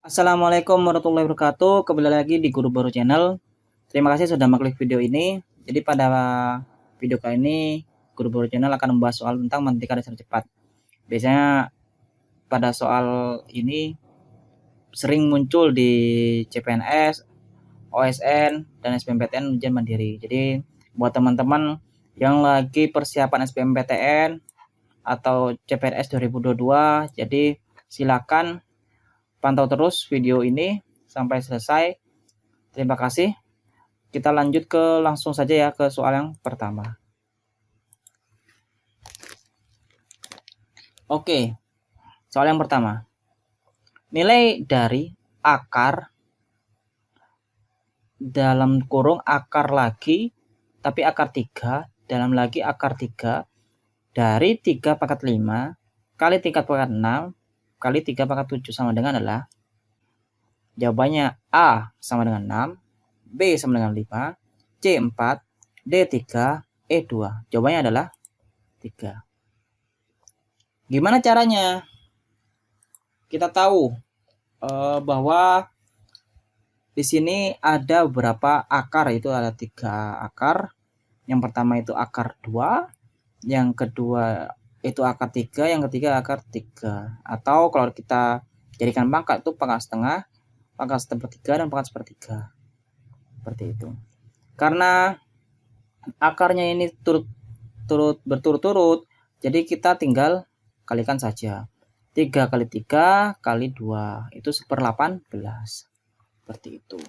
Assalamualaikum warahmatullahi wabarakatuh. Kembali lagi di Guru Baru Channel. Terima kasih sudah mengklik video ini. Jadi pada video kali ini Guru Baru Channel akan membahas soal tentang matematika dasar cepat. Biasanya pada soal ini sering muncul di CPNS, OSN, dan SBMPTN ujian mandiri. Jadi buat teman-teman yang lagi persiapan SBMPTN atau CPNS 2022, jadi silakan pantau terus video ini sampai selesai. Terima kasih. Kita lanjut langsung saja ya ke soal yang pertama. Oke, soal yang pertama. Nilai dari akar dalam kurung akar lagi, tapi akar 3, dalam lagi akar 3, dari 3 pangkat 5 kali 3 pangkat 6 kali 3 pangkat 7 sama dengan adalah, jawabannya A sama dengan 6, B sama dengan 5, C 4, D 3, E 2. Jawabannya adalah 3. Gimana caranya? Kita tahu bahwa di sini ada beberapa akar, itu ada 3 akar. Yang pertama itu akar 2, yang kedua itu akar 3, yang ketiga akar 3. Atau kalau kita jadikan pangkat itu pangkat setengah, pangkat sepertiga, dan pangkat sepertiga. Seperti itu. Karena akarnya ini berturut-turut, jadi kita tinggal kalikan saja. 3 kali 3 kali 2 itu 1/18. Seperti itu.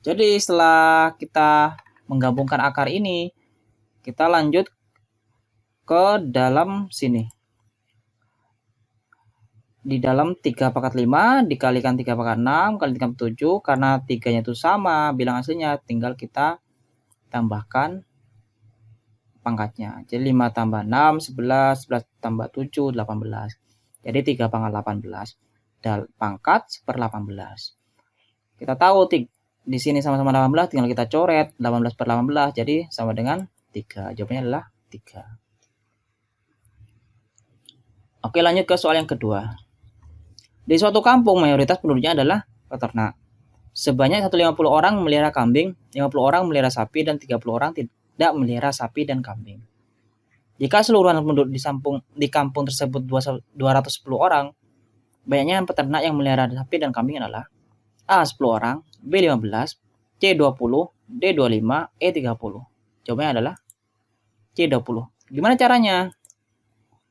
Jadi setelah kita menggabungkan akar ini, kita lanjut ke dalam sini. Di dalam 3 pangkat 5 dikalikan 3 pangkat 6 kali 3 pangkat 7, karena 3-nya itu sama bilang aslinya, tinggal kita tambahkan pangkatnya. Jadi 5 tambah 6, 11, 11 tambah 7, 18. Jadi 3 pangkat 18. Dan pangkat 1/18. Kita tahu di sini sama-sama 18, tinggal kita coret 18/18, jadi sama dengan 3. Jawabannya adalah 3. Oke, lanjut ke soal yang kedua. Di suatu kampung, mayoritas penduduknya adalah peternak. Sebanyak 150 orang memelihara kambing, 50 orang memelihara sapi, dan 30 orang tidak memelihara sapi dan kambing. Jika seluruh penduduk di kampung tersebut 210 orang, banyaknya peternak yang memelihara sapi dan kambing adalah A 10 orang, B 15, C 20, D 25, E 30. Jawabannya adalah C 20. Gimana caranya?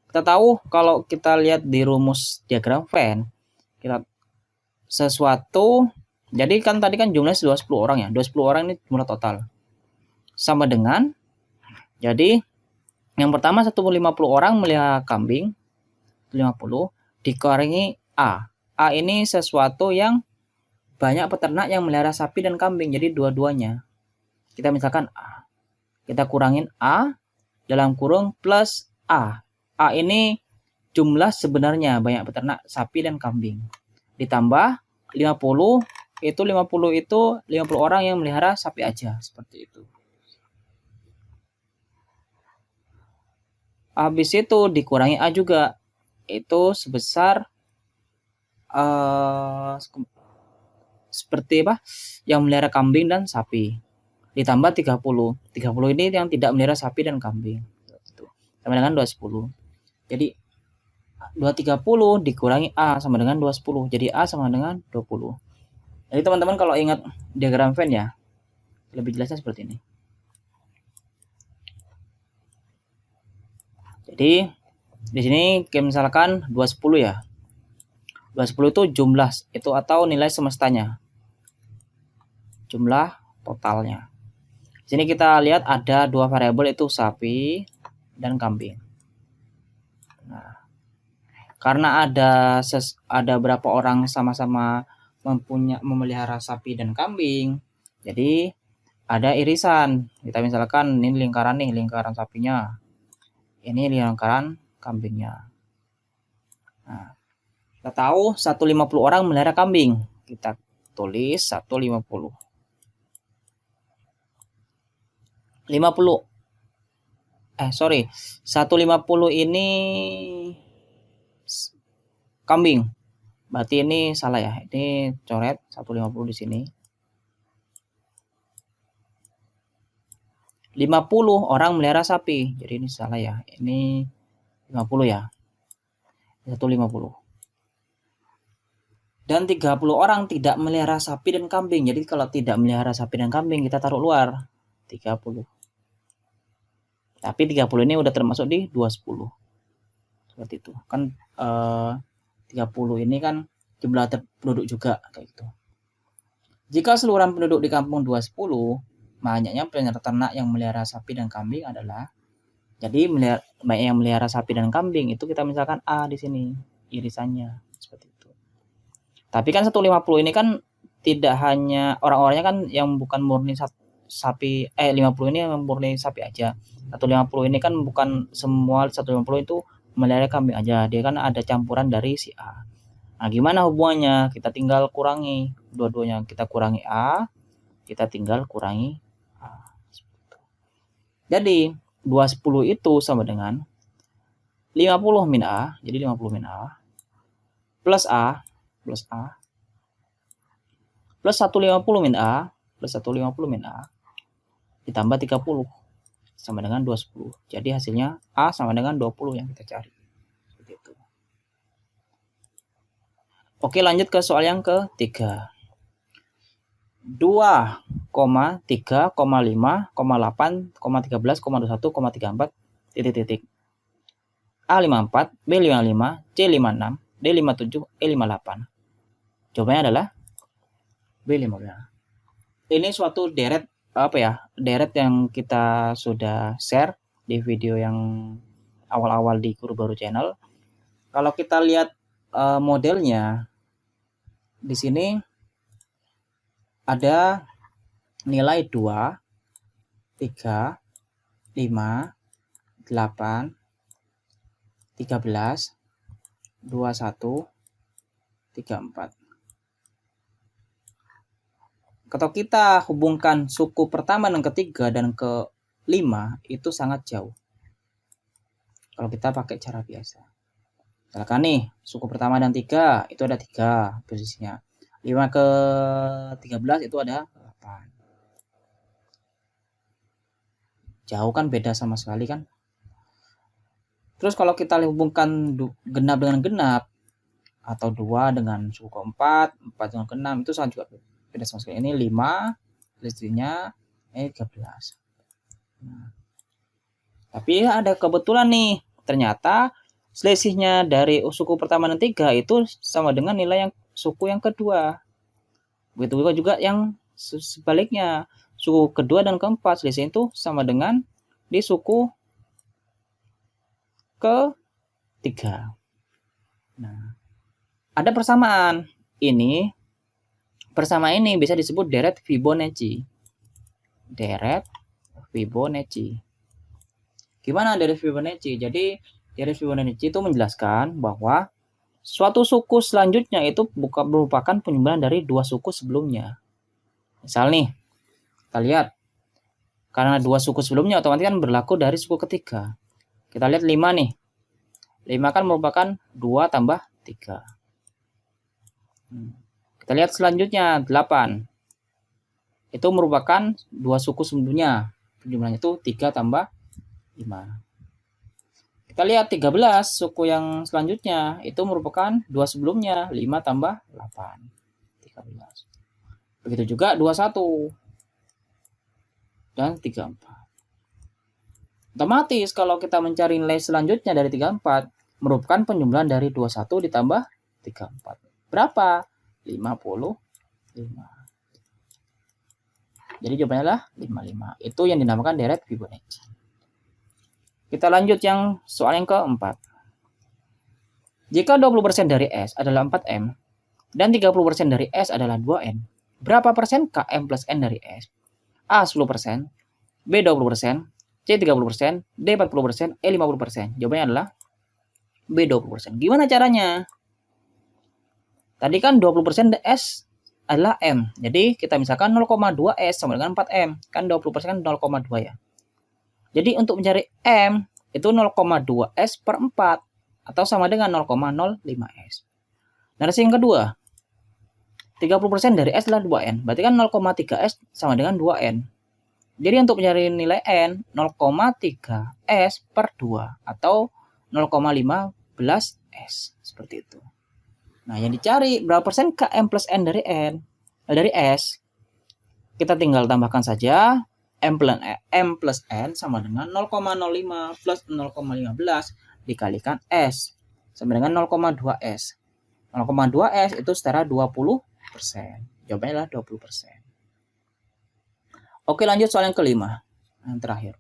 Kita tahu kalau kita lihat di rumus diagram Venn, kita sesuatu, jadi kan tadi kan jumlahnya 210 orang ya. 210 orang ini jumlah total. Sama dengan, jadi yang pertama 150 orang melihara kambing, 50 dikurangi A. A ini sesuatu yang banyak peternak yang melihara sapi dan kambing, jadi dua-duanya. Kita misalkan A. Kita kurangin A dalam kurung plus A. A ini jumlah sebenarnya banyak peternak sapi dan kambing. Ditambah 50 itu 50 orang yang melihara sapi aja, seperti itu. Habis itu dikurangi A juga, itu sebesar seperti apa? Yang melihara kambing dan sapi. Ditambah 30. 30 ini yang tidak melihara sapi dan kambing. Sama dengan 210. Jadi 230 dikurangi A sama dengan 210. Jadi A sama dengan 20. Jadi teman-teman kalau ingat diagram Venn ya, lebih jelasnya seperti ini. Jadi di sini misalkan 210 ya. 210 itu jumlah itu atau nilai semestanya. Jumlah totalnya. Di sini kita lihat ada 2 variabel, itu sapi dan kambing. Nah, karena ada berapa orang sama-sama memelihara sapi dan kambing, jadi ada irisan. Kita misalkan ini lingkaran nih, lingkaran sapinya, ini lingkaran kambingnya. Nah, kita tahu 150 orang melihara kambing, kita tulis 150. 150 ini kambing. Berarti ini salah ya. Ini coret 150 di sini. 50 orang melihara sapi. Jadi ini salah ya. Ini 50 ya. 150. Dan 30 orang tidak melihara sapi dan kambing. Jadi kalau tidak melihara sapi dan kambing kita taruh luar 30. Tapi 30 ini udah termasuk di 210. Seperti itu. Kan 30 ini kan jumlah penduduk juga kayak gitu. Jika seluruh penduduk di kampung 210, banyaknya peternak yang melihara sapi dan kambing adalah, jadi banyak yang melihara sapi dan kambing itu kita misalkan A di sini irisannya seperti itu. Tapi kan 150 ini kan tidak hanya orang-orangnya kan yang bukan murni sapi 50 ini yang murni sapi aja. 150 ini kan bukan semua 150 itu melihara kambing aja. Dia kan ada campuran dari si A. Nah, gimana hubungannya? Kita tinggal kurangi dua-duanya. Kita kurangi A, kita tinggal kurangi A. Jadi 210 itu sama dengan 50 min A. Jadi 50 min A plus A plus 150 min A plus 150 min A ditambah 30 sama dengan 210. Jadi hasilnya A sama dengan 20 yang kita cari. Seperti itu. Oke, lanjut ke soal yang ketiga. 2,3,5,8,13,21,34 titik-titik. A54, B55, C56, D57, E58. Jawabannya adalah B15. Ini suatu deret deret yang kita sudah share di video yang awal-awal di Guru Baru Channel. Kalau kita lihat modelnya di sini ada nilai 2, 3, 5, 8, 13, 21, 34. Kalau kita hubungkan suku pertama dan ketiga dan kelima itu sangat jauh. Kalau kita pakai cara biasa. Misalkan nih, suku pertama dan 3 itu ada 3 posisinya. 5 ke 13 itu ada 8. Jauh kan, beda sama sekali kan. Terus kalau kita hubungkan genap dengan genap atau 2 dengan suku keempat, 4 dengan ke-6 itu sangat juga beda sama sekali. Ini 5 selisihnya 13. Nah, tapi ada kebetulan nih, ternyata selisihnya dari suku pertama dan 3 itu sama dengan nilai yang suku yang kedua. Begitu juga yang sebaliknya, suku kedua dan keempat selisih itu sama dengan di suku ketiga. Nah, ada persamaan. Persamaan ini bisa disebut deret Fibonacci. Deret Fibonacci. Gimana deret Fibonacci? Jadi deret Fibonacci itu menjelaskan bahwa suatu suku selanjutnya itu bukan merupakan penjumlahan dari 2 suku sebelumnya. Misal nih, kita lihat. Karena 2 suku sebelumnya otomatis kan berlaku dari suku ketiga. Kita lihat 5 nih. 5 kan merupakan 2 tambah 3. Kita lihat selanjutnya 8. Itu merupakan 2 suku sebelumnya. Jumlahnya itu 3 tambah 5. Kita lihat 13 suku yang selanjutnya itu merupakan 2 sebelumnya, 5 tambah 8. 13. Begitu juga 21 dan 34. Otomatis kalau kita mencari nilai selanjutnya dari 34 merupakan penjumlahan dari 21 ditambah 34. Berapa? 55. Jadi jawabannya adalah 55. Itu yang dinamakan deret Fibonacci. Kita lanjut yang soal yang keempat. Jika 20% dari S adalah 4M dan 30% dari S adalah 2N, berapa persen KM plus N dari S? A 10%, B 20%, C 30%, D 40%, E 50%. Jawabannya adalah B 20%. Gimana caranya? Tadi kan 20% S adalah M. Jadi kita misalkan 0,2 S sama dengan 4M. Kan 20% kan 0,2 ya. Jadi untuk mencari M itu 0,2 S per 4 atau sama dengan 0,05 S. Narasi yang kedua, 30% dari S adalah 2N. Berarti kan 0,3S sama dengan 2N. Jadi untuk mencari nilai N, 0,3 S per 2 atau 0,15 S. Seperti itu. Nah, yang dicari berapa persen Km plus N dari dari S. Kita tinggal tambahkan saja M plus N sama dengan 0,05 plus 0,15 dikalikan S. Sama dengan 0,2 S. 0,2 S itu setara 20%. Jawabannya adalah 20%. Oke, lanjut soal yang kelima. Yang terakhir.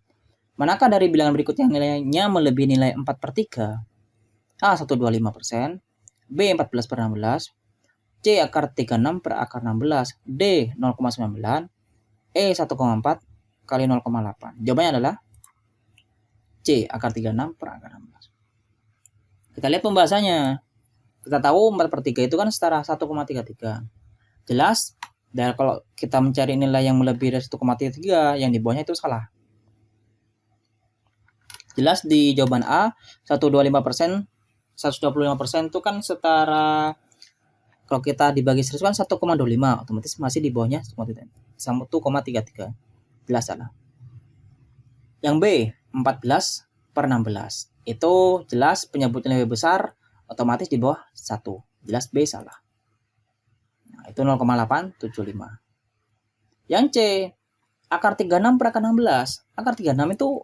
Manakah dari bilangan berikut yang nilainya melebihi nilai 4/3? A. 125%. B. 14/16. C. Akar 36 per akar 16. D. 0,9. E. 1,4 kali 0,8. Jawabannya adalah C. Akar 36 per akar 16. Kita lihat pembahasannya. Kita tahu 4/3 itu kan setara 1,33. Jelas, dan kalau kita mencari nilai yang melebihi dari 1,33, yang di bawahnya itu salah. Jelas di jawaban A, 125%, 125% itu kan setara, kalau kita dibagi 100 kan 1,25, otomatis masih di bawahnya 1,33. Jelas salah. Yang B, 14/16. Itu jelas penyebutan lebih besar, otomatis di bawah 1. Jelas B salah. Nah, itu 0,875. Yang C, akar 36 per akar 16. Akar 36 itu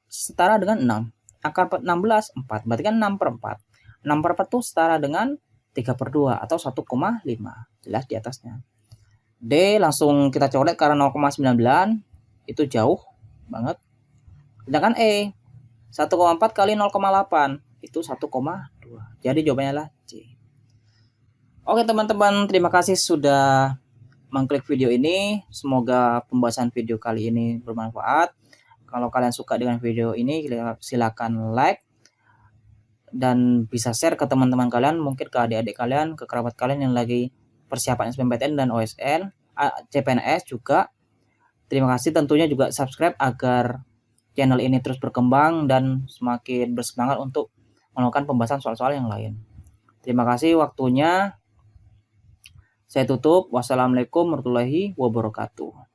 setara dengan 6. Akar 16, 4. Berarti kan 6/4. 6/4 itu setara dengan 3/2 atau 1,5. Jelas di atasnya. D langsung kita coret karena 0,99. Itu jauh banget. Sedangkan E, 1,4 kali 0,8. Itu 1,2. Jadi jawabannya adalah C. Oke teman-teman, terima kasih sudah mengklik video ini. Semoga pembahasan video kali ini bermanfaat. Kalau kalian suka dengan video ini, silakan like dan bisa share ke teman-teman kalian, mungkin ke adik-adik kalian, ke kerabat kalian yang lagi persiapan SBMPTN dan OSN, CPNS juga. Terima kasih, tentunya juga subscribe agar channel ini terus berkembang dan semakin bersemangat untuk melakukan pembahasan soal-soal yang lain. Terima kasih waktunya. Saya tutup. Wassalamualaikum warahmatullahi wabarakatuh.